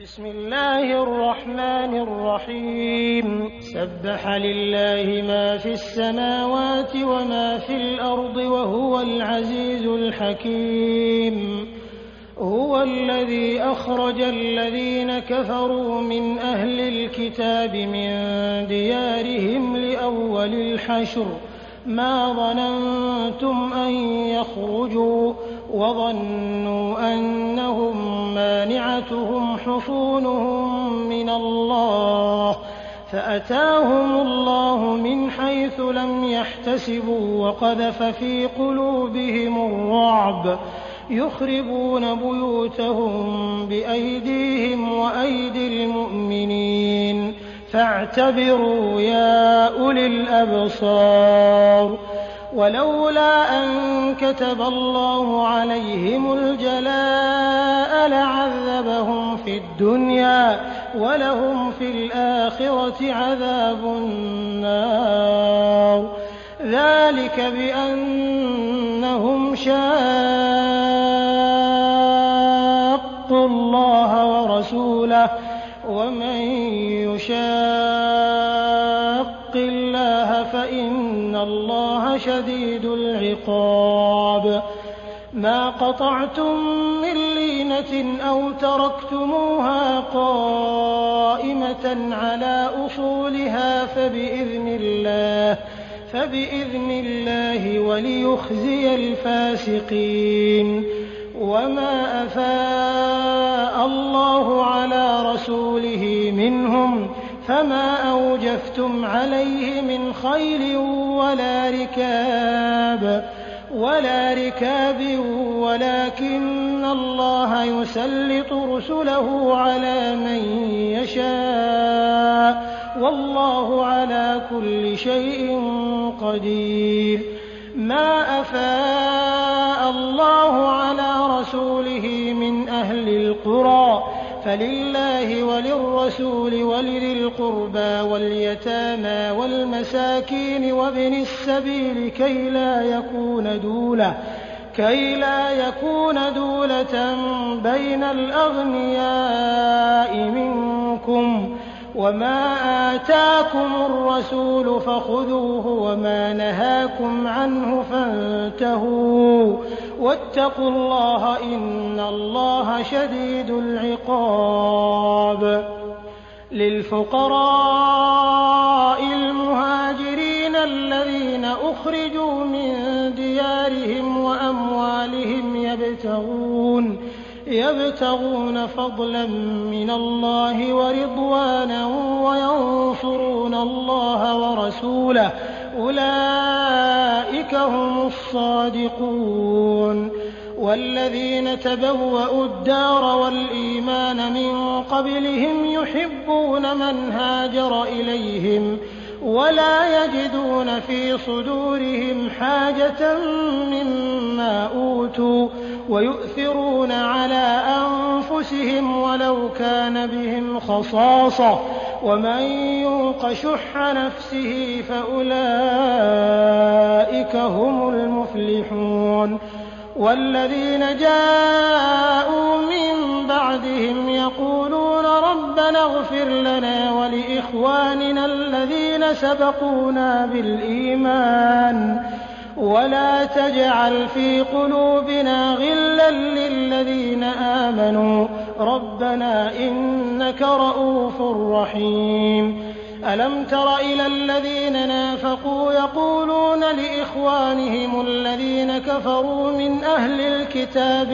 بسم الله الرحمن الرحيم سبح لله ما في السماوات وما في الأرض وهو العزيز الحكيم هو الذي أخرج الذين كفروا من أهل الكتاب من ديارهم لأول الحشر ما ظننتم أن يخرجوا وظنوا أنهم مانعتهم حصونهم من الله فأتاهم الله من حيث لم يحتسبوا وقذف في قلوبهم الرعب يخربون بيوتهم بأيديهم وأيدي المؤمنين فاعتبروا يا أولي الأبصار ولولا أن كتب الله عليهم الجلاء لعذبهم في الدنيا ولهم في الآخرة عذاب النار ذلك بأنهم شاقوا الله ورسوله ومن يشاق الله فإن الله شديد العقاب ما قطعتم من لينة أو تركتموها قائمة على أصولها فبإذن الله وليخزي الفاسقين وما أفاء الله على رسوله منهم فما أوجفتم عليه من خيل ولا ركاب ولكن الله يسلط رسله على من يشاء والله على كل شيء قدير ما أفاء الله على رسوله من أهل القرى فلله وللرسول ولذي القربى واليتامى والمساكين وابن السبيل كي لا يكون دولة بين الأغنياء منكم وما آتاكم الرسول فخذوه وما نهاكم عنه فانتهوا واتقوا الله إن الله شديد العقاب للفقراء المهاجرين الذين أخرجوا من ديارهم وأموالهم يبتغون فضلا من الله ورضوانا وينصرون الله ورسوله أولئك هم الصادقون والذين تبوأوا الدار والإيمان من قبلهم يحبون من هاجر إليهم ولا يجدون في صدورهم حاجة مما أوتوا ويؤثرون على أنفسهم ولو كان بهم خصاصة ومن يوق شح نفسه فأولئك هم المفلحون والذين جاءوا من بعدهم يقولون ربنا اغفر لنا ولإخواننا الذين سبقونا بالإيمان ولا تجعل في قلوبنا غلا للذين آمنوا ربنا إنك رؤوف رحيم ألم تر إلى الذين نافقوا يقولون لإخوانهم الذين كفروا من أهل الكتاب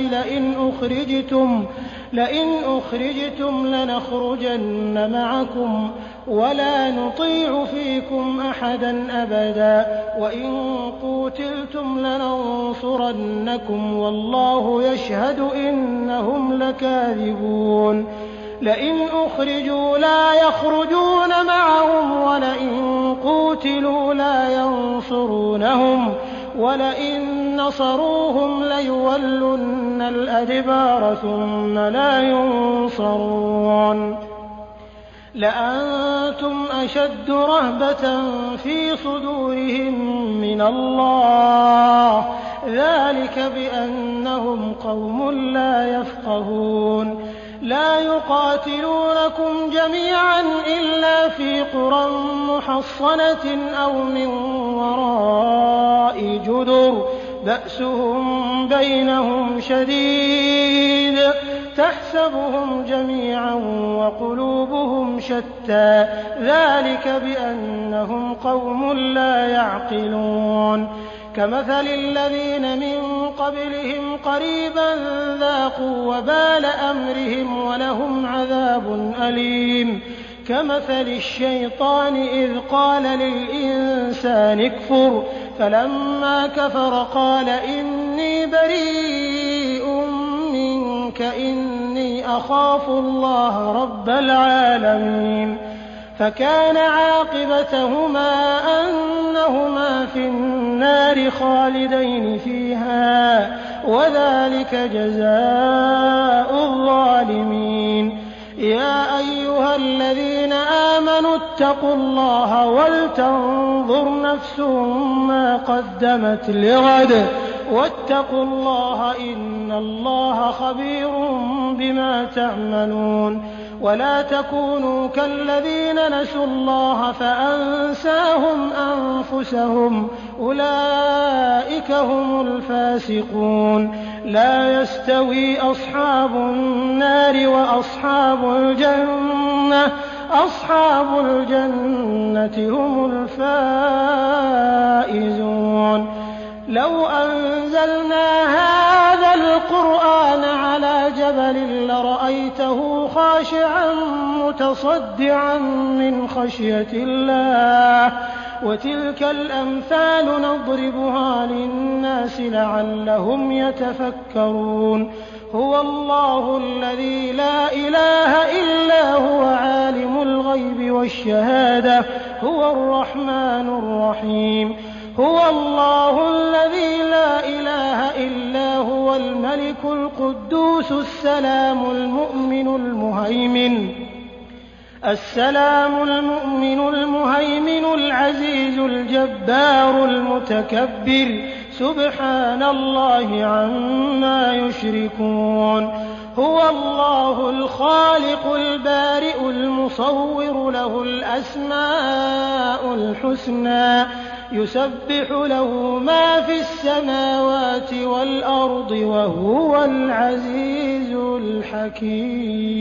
لئن أخرجتم لنخرجن معكم ولا نطيع فيكم أحدا أبدا وإن قوتلتم لننصرنكم والله يشهد إنهم لكاذبون لئن أخرجوا لا يخرجون معهم ولئن قوتلوا لا ينصرونهم ولئن نصروهم ليولن الأدبار ثم لا ينصرون لأنتم أشد رهبة في صدورهم من الله ذلك بأنهم قوم لا يفقهون لا يقاتلونكم جميعا إلا في قرى محصنة أو من وراء جدر بأسهم بينهم شديد تحسبهم جميعا وقلوبهم شتى ذلك بأنهم قوم لا يعقلون كمثل الذين من قبلهم قريبا ذاقوا وبال أمرهم ولهم عذاب أليم كمثل الشيطان إذ قال للإنسان اكفر فلما كفر قال إني بريء منك إني أخاف الله رب العالمين فكان عاقبتهما أنهما في النار خالدين فيها وذلك جزاء الظالمين يا أيها الذين آمنوا اتقوا الله ولتنظر نفس ما قدمت لغد واتقوا الله إن الله خبير بما تعملون ولا تكونوا كالذين نسوا الله فأنساهم أنفسهم أولئك هم الفاسقون لا يستوي أصحاب النار وأصحاب الجنة أصحاب الجنة هم الفائزون لو أنزلنا هذا القرآن على جبل لرأيته خاشعا متصدعا من خشية الله وتلك الأمثال نضربها للناس لعلهم يتفكرون هو الله الذي لا إله إلا هو عالم الغيب والشهادة هو الرحمن الرحيم هو الله الذي لا إله إلا هو الملك القدوس السلام المؤمن المهيمن العزيز الجبار المتكبر سبحان الله عما يشركون هو الله الخالق البارئ المصور له الأسماء الحسنى يسبح له ما في السماوات والأرض وهو العزيز الحكيم